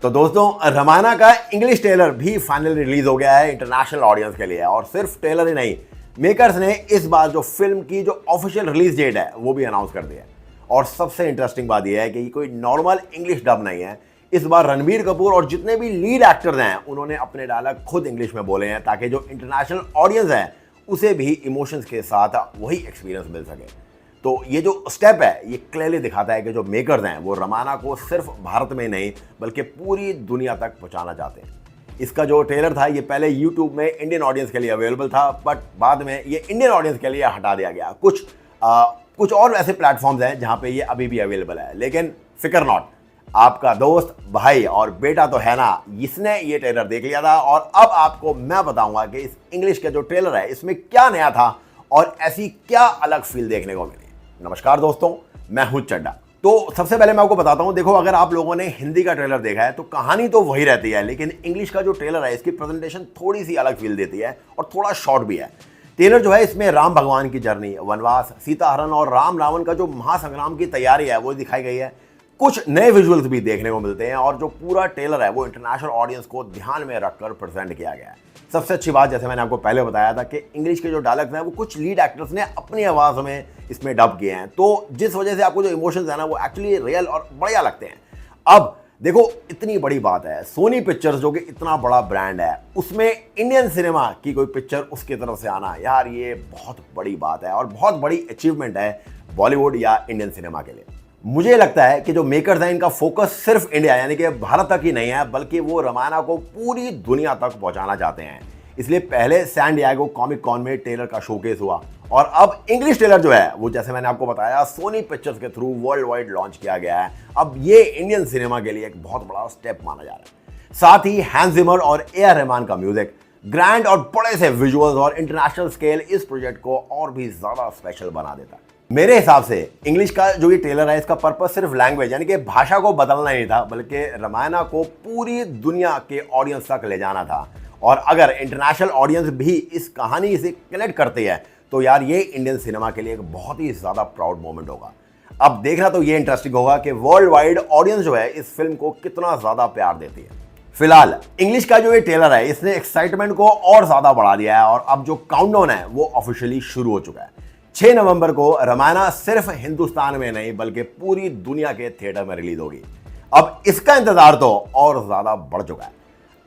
तो दोस्तों रमाना का इंग्लिश ट्रेलर भी फाइनली रिलीज हो गया है इंटरनेशनल ऑडियंस के लिए। और सिर्फ ट्रेलर ही नहीं, मेकर्स ने इस बार जो फिल्म की जो ऑफिशियल रिलीज डेट है वो भी अनाउंस कर दिया है। और सबसे इंटरेस्टिंग बात यह है कि कोई नॉर्मल इंग्लिश डब नहीं है। इस बार रणबीर कपूर और जितने भी लीड एक्टर्स हैं उन्होंने अपने डायलॉग खुद इंग्लिश में बोले हैं, ताकि जो इंटरनेशनल ऑडियंस है उसे भी इमोशंस के साथ वही एक्सपीरियंस मिल सके। तो ये जो स्टेप है ये क्लियरली दिखाता है कि जो मेकर्स हैं वो रमाना को सिर्फ भारत में नहीं बल्कि पूरी दुनिया तक पहुंचाना चाहते हैं। इसका जो ट्रेलर था ये पहले यूट्यूब में इंडियन ऑडियंस के लिए अवेलेबल था, बट बाद में ये इंडियन ऑडियंस के लिए हटा दिया गया। कुछ और ऐसे प्लेटफॉर्म्स हैं जहां पे ये अभी भी अवेलेबल है, लेकिन फिकर नॉट, आपका दोस्त भाई और बेटा तो है ना, इसने ये ट्रेलर देख लिया था और अब आपको मैं बताऊंगा कि इस इंग्लिश का जो ट्रेलर है इसमें क्या नया था और ऐसी क्या अलग फील देखने को मिली। नमस्कार दोस्तों, मैं हूं चड्डा। तो सबसे पहले मैं आपको बताता हूं, देखो अगर आप लोगों ने हिंदी का ट्रेलर देखा है तो कहानी तो वही रहती है, लेकिन इंग्लिश का जो ट्रेलर है इसकी प्रेजेंटेशन थोड़ी सी अलग फील देती है और थोड़ा शॉर्ट भी है। ट्रेलर जो है इसमें राम भगवान की जर्नी, वनवास, सीता हरण और राम रावण का जो महासंग्राम की तैयारी है वो दिखाई गई है। कुछ नए विजुअल्स भी देखने को मिलते हैं और जो पूरा ट्रेलर है वो इंटरनेशनल ऑडियंस को ध्यान में रखकर प्रेजेंट किया गया है। सबसे अच्छी बात, जैसे मैंने आपको पहले बताया था कि इंग्लिश के जो डायलॉग्स हैं वो कुछ लीड एक्टर्स ने अपनी आवाज़ में इसमें डब किए हैं, तो जिस वजह से आपको जो इमोशंस है ना वो एक्चुअली रियल और बढ़िया लगते हैं। अब देखो, इतनी बड़ी बात है, सोनी पिक्चर्स जो कि इतना बड़ा ब्रांड है उसमें इंडियन सिनेमा की कोई पिक्चर उसकी तरफ से आना, यार ये बहुत बड़ी बात है और बहुत बड़ी अचीवमेंट है बॉलीवुड या इंडियन सिनेमा के लिए। मुझे लगता है कि जो मेकर्स हैं इनका फोकस सिर्फ इंडिया यानी कि भारत तक ही नहीं है, बल्कि वो रमाना को पूरी दुनिया तक पहुंचाना चाहते हैं। इसलिए पहले सैन डिएगो कॉमिक कॉन में ट्रेलर का शोकेस हुआ और अब इंग्लिश ट्रेलर जो है वो, जैसे मैंने आपको बताया, सोनी पिक्चर्स के थ्रू वर्ल्ड वाइड लॉन्च किया गया है। अब ये इंडियन सिनेमा के लिए एक बहुत बड़ा स्टेप माना जा रहा है। साथ ही हैंस जिमर और ए.आर. रहमान का म्यूजिक, ग्रैंड और बड़े से विजुअल्स और इंटरनेशनल स्केल इस प्रोजेक्ट को और भी ज्यादा स्पेशल बना देता है। मेरे हिसाब से इंग्लिश का जो ये ट्रेलर है इसका पर्पस सिर्फ लैंग्वेज यानी कि भाषा को बदलना नहीं था, बल्कि रमायना को पूरी दुनिया के ऑडियंस तक ले जाना था। और अगर इंटरनेशनल ऑडियंस भी इस कहानी से कनेक्ट करते हैं तो यार ये इंडियन सिनेमा के लिए एक बहुत ही ज़्यादा प्राउड मोमेंट होगा। अब देखना तो ये इंटरेस्टिंग होगा कि वर्ल्ड वाइड ऑडियंस जो है इस फिल्म को कितना ज़्यादा प्यार देती है। फिलहाल इंग्लिश का जो ये ट्रेलर है इसने एक्साइटमेंट को और ज़्यादा बढ़ा दिया है और अब जो काउंटडाउन है वो ऑफिशियली शुरू हो चुका है। 6 नवंबर को रमायना सिर्फ हिंदुस्तान में नहीं बल्कि पूरी दुनिया के थिएटर में रिलीज होगी। अब इसका इंतजार तो और ज़्यादा बढ़ चुका है।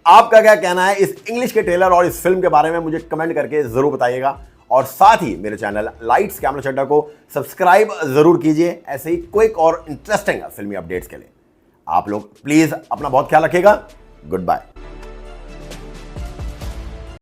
आपका क्या कहना है इस इंग्लिश के ट्रेलर और इस फिल्म के बारे में, मुझे कमेंट करके जरूर बताइएगा। और साथ ही मेरे चैनल लाइट्स कैमरा चड्डा को सब्सक्राइब जरूर कीजिए ऐसे ही क्विक और इंटरेस्टिंग फिल्मी अपडेट्स के लिए। आप लोग प्लीज अपना बहुत ख्याल रखिएगा। Good bye.